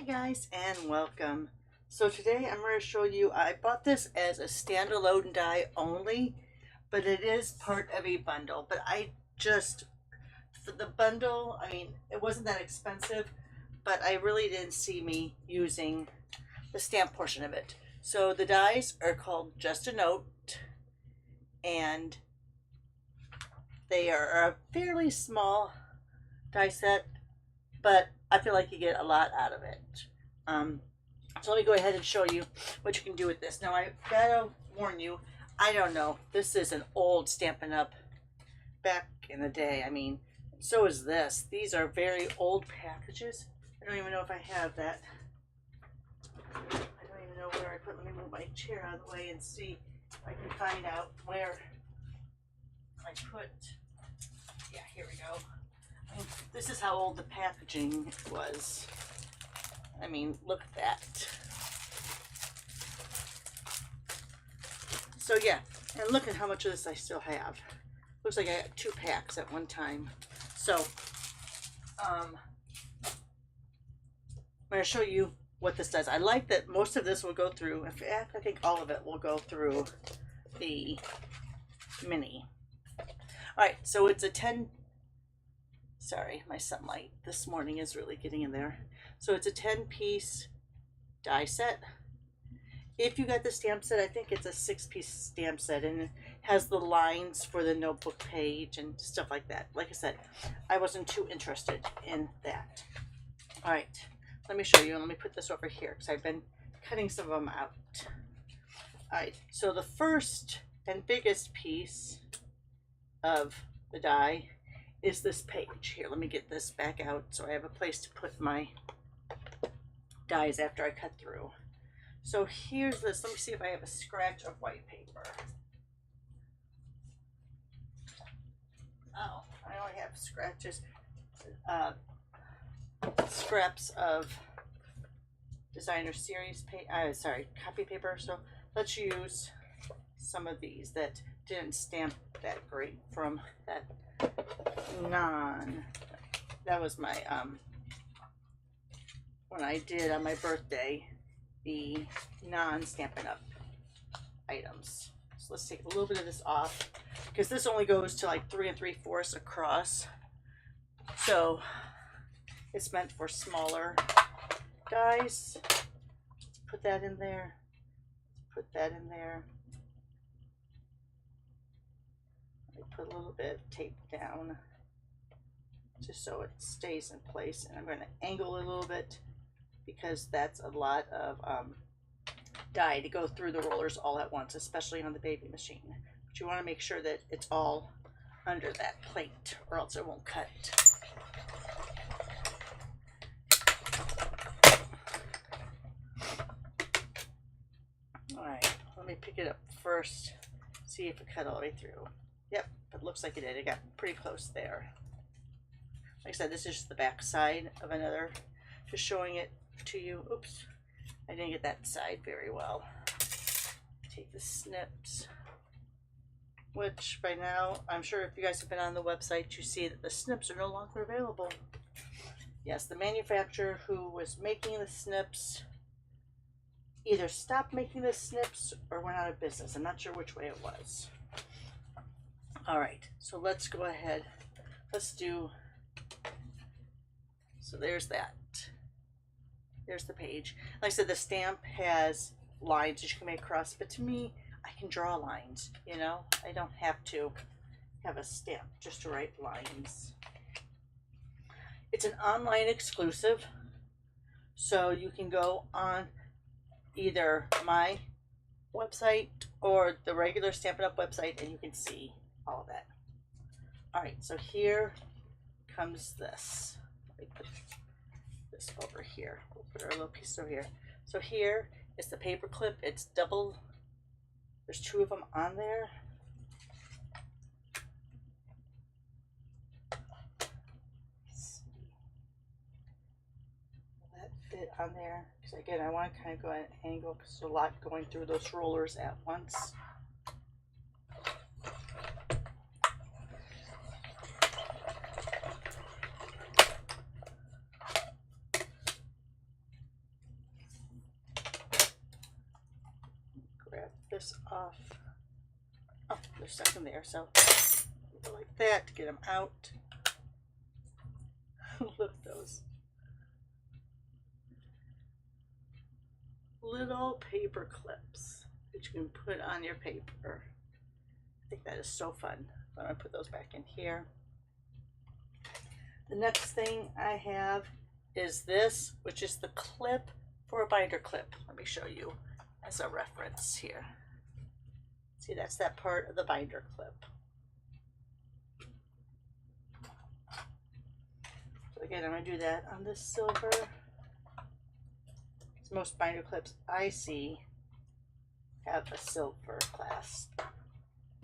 Hi guys and welcome. So today I'm going to show you, I bought this as a standalone die only, but it is part of a bundle. But for the bundle, it wasn't that expensive, but I really didn't see me using the stamp portion of it. So the dies are called Just a Note, and they are a fairly small die set, but I feel like you get a lot out of it. So let me go ahead and show you what you can do with this. Now I gotta warn you, I don't know, this is an old Stampin' Up! Back in the day. So is this. These are very old packages. I don't even know if I have that. I don't even know where I put. Let me move my chair out of the way and see if I can find out where I put. Yeah, here we go. This is how old the packaging was. Look at that. So yeah, and look at how much of this I still have. Looks like I got 2 packs at one time. So I'm going to show you what this does. I like that most of this will go through. In fact, I think all of it will go through the mini. All right, so it's a 10. Sorry, my sunlight this morning is really getting in there. So it's a 10-piece die set. If you got the stamp set, I think it's a 6-piece stamp set, and it has the lines for the notebook page and stuff like that. Like I said, I wasn't too interested in that. All right, let me show you, and let me put this over here because I've been cutting some of them out. All right, so the first and biggest piece of the die is this page. Here, let me get this back out so I have a place to put my dies after I cut through. So here's this. Let me see if I have a scratch of white paper. Oh, I only have scratches, scraps of designer series copy paper. So let's use some of these that didn't stamp that great from that that was my when I did on my birthday the non-Stampin' Up! Items. So let's take a little bit of this off because this only goes to like 3 3/4 across, so it's meant for smaller dies. Let's put that in there. Put that in there. Put a little bit of tape down just so it stays in place, and I'm going to angle it a little bit because that's a lot of die to go through the rollers all at once, especially on the baby machine. But you want to make sure that it's all under that plate or else it won't cut. Alright, let me pick it up first, see if it cut all the way through. Yep, it looks like it did. It got pretty close there. Like I said, this is just the back side of another, just showing it to you. Oops, I didn't get that side very well. Take the snips, which by now, I'm sure if you guys have been on the website, you see that the snips are no longer available. Yes, the manufacturer who was making the snips either stopped making the snips or went out of business. I'm not sure which way it was. All right, so let's go ahead. Let's do, so there's that. There's the page. Like I said, the stamp has lines that you can make across, but to me, I can draw lines, you know? I don't have to have a stamp just to write lines. It's an online exclusive, so you can go on either my website or the regular Stampin' Up! Website and you can see all of that. All right, so here comes this. Let me put this over here. We'll put our little piece over here. So here is the paper clip. It's double. There's 2 of them on there. Let's see. Will that fit on there? Because again, I want to kind of go at an angle because there's a lot going through those rollers at once. this off. Oh, they're stuck in there, so go like that to get them out. Look at those little paper clips that you can put on your paper. I think that is so fun. I'm going to put those back in here. The next thing I have is this, which is the clip for a binder clip. Let me show you as a reference here. See, that's that part of the binder clip. So again, I'm going to do that on this silver. Most binder clips I see have a silver clasp.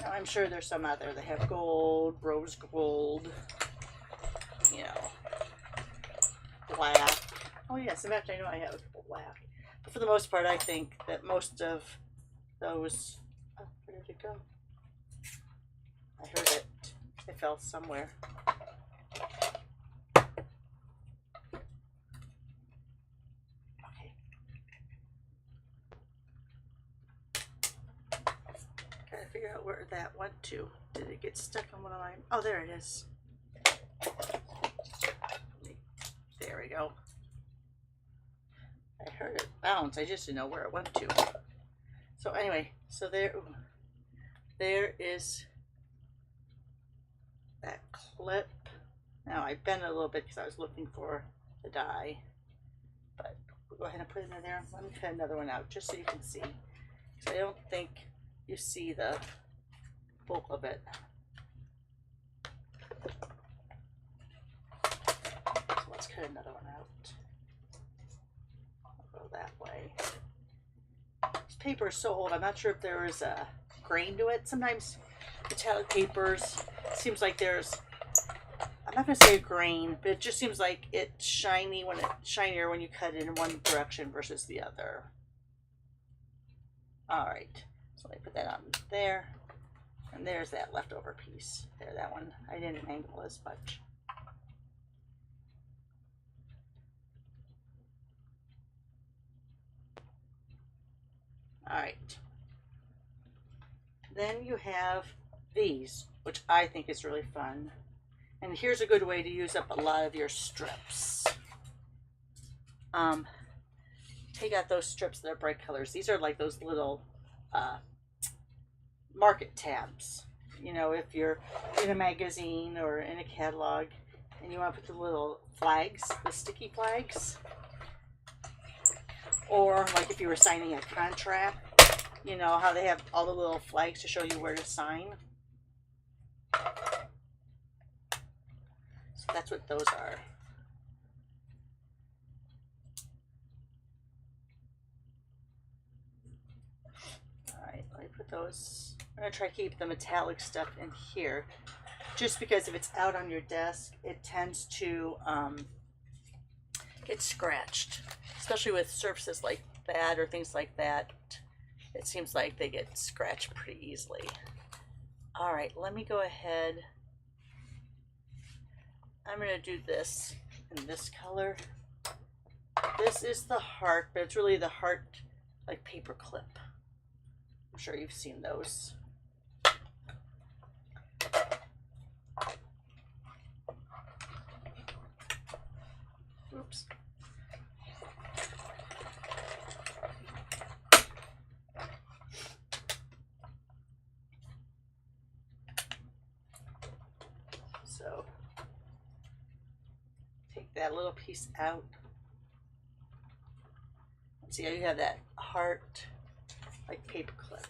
Now I'm sure there's some out there that have gold, rose gold, you know, black. Oh yes, in fact I know I have black. But for the most part I think that most of those, oh, where did it go? I heard it. It fell somewhere. Figure out where that went to. Did it get stuck on one of mine? Oh, there it is. There we go. I heard it bounce. I just didn't know where it went to. So anyway, so there is that clip. Now I bent it a little bit because I was looking for the die, but we'll go ahead and put it in there. Let me cut another one out just so you can see. So I don't think you see the bulk of it. So let's cut another one out. I'll go that way. This paper is so old, I'm not sure if there is a grain to it. Sometimes metallic papers, it seems like there's, I'm not going to say a grain, but it just seems like it's shiny when it's shinier when you cut it in one direction versus the other. All right. So I put that on there, and there's that leftover piece. There, that one. I didn't angle as much. All right. Then you have these, which I think is really fun. And here's a good way to use up a lot of your strips. Take out those strips that are bright colors. These are like those little market tabs. You know, if you're in a magazine or in a catalog and you want to put the little flags, the sticky flags, or like if you were signing a contract, you know how they have all the little flags to show you where to sign. So that's what those are. Put those, I'm going to try to keep the metallic stuff in here just because if it's out on your desk it tends to get scratched, especially with surfaces like that or things like that. It seems like they get scratched pretty easily. All right, let me go ahead. I'm going to do this in this color. This is the heart, but it's really the heart like paper clip. I'm sure you've seen those. Oops. So take that little piece out. See how you have that heart like paper clip.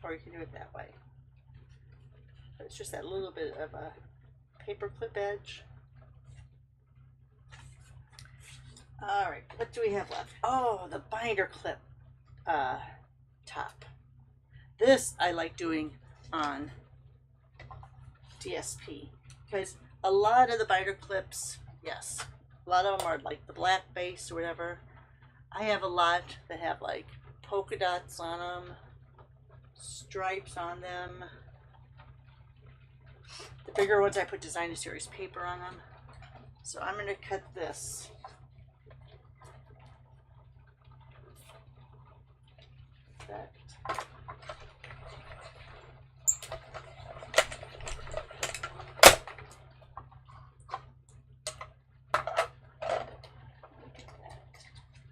Or you can do it that way. But it's just that little bit of a paper clip edge. All right, what do we have left? Oh, the binder clip top. This I like doing on DSP because a lot of the binder clips, yes, a lot of them are like the black base or whatever. I have a lot that have like polka dots on them, stripes on them. The bigger ones I put designer series paper on them. So I'm going to cut this. That.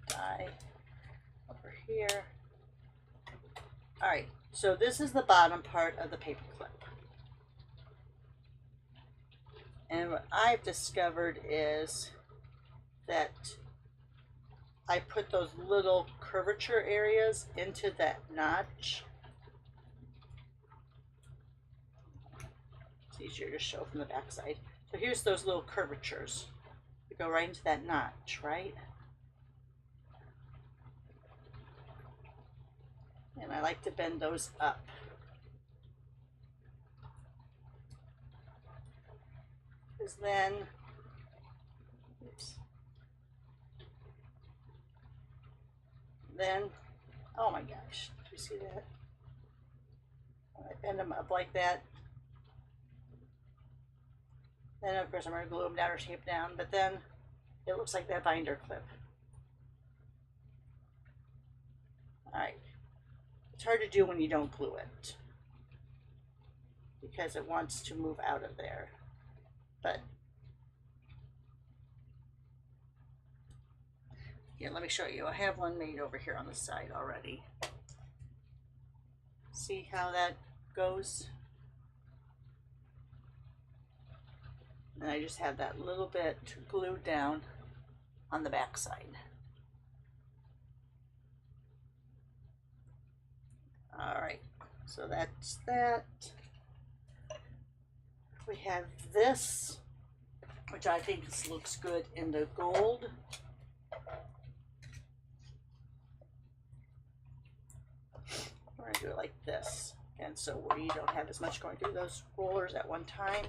Die over here. All right, so this is the bottom part of the paper clip. And what I've discovered is that I put those little curvature areas into that notch. It's easier to show from the back side. So here's those little curvatures. They go right into that notch, right? And I like to bend those up. Because then, oops. Then, oh my gosh, do you see that? I bend them up like that. Then of course I'm going to glue them down or tape down, but then it looks like that binder clip. Alright, it's hard to do when you don't glue it, because it wants to move out of there. But here, let me show you. I have one made over here on the side already. See how that goes? And I just have that little bit glued down on the back side. All right, so that's that. We have this, which I think looks good in the gold. We're going to do it like this. And so where you don't have as much going through those rollers at one time.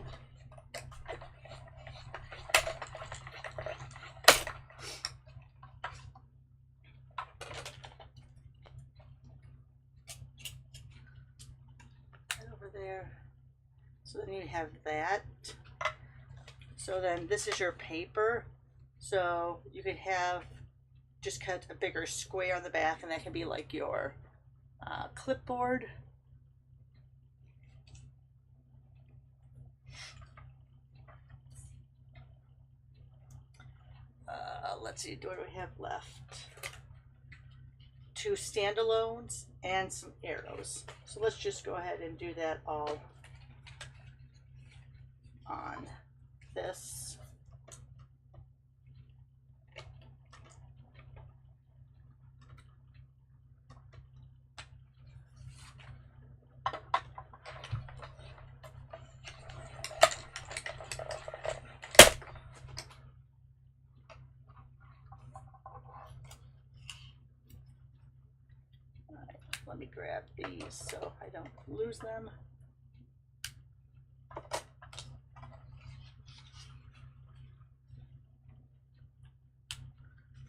Right over there. So then you have that. So then this is your paper. So you could have just cut a bigger square on the back, and that can be like your clipboard. Let's see, what do we have left? 2 standalones and some arrows. So let's just go ahead and do that all on this. Let me grab these so I don't lose them.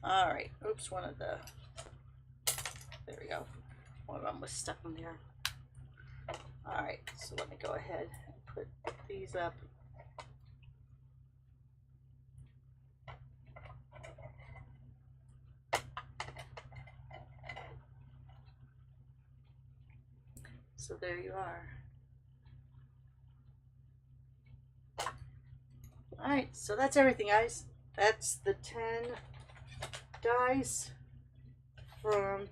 All right, oops, there we go. One of them was stuck in there. All right, so let me go ahead and put these up. So there you are. All right, so that's everything, guys. That's the 10 dies from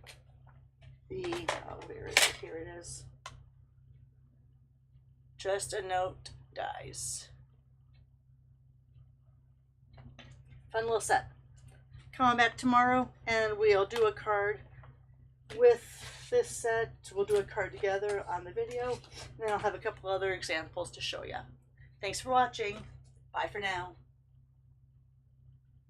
the, where is it? Here it is. Just a Note dies. Fun little set. Come on back tomorrow and we'll do a card with this set. We'll do a card together on the video, and then I'll have a couple other examples to show you. Thanks for watching. Bye for now.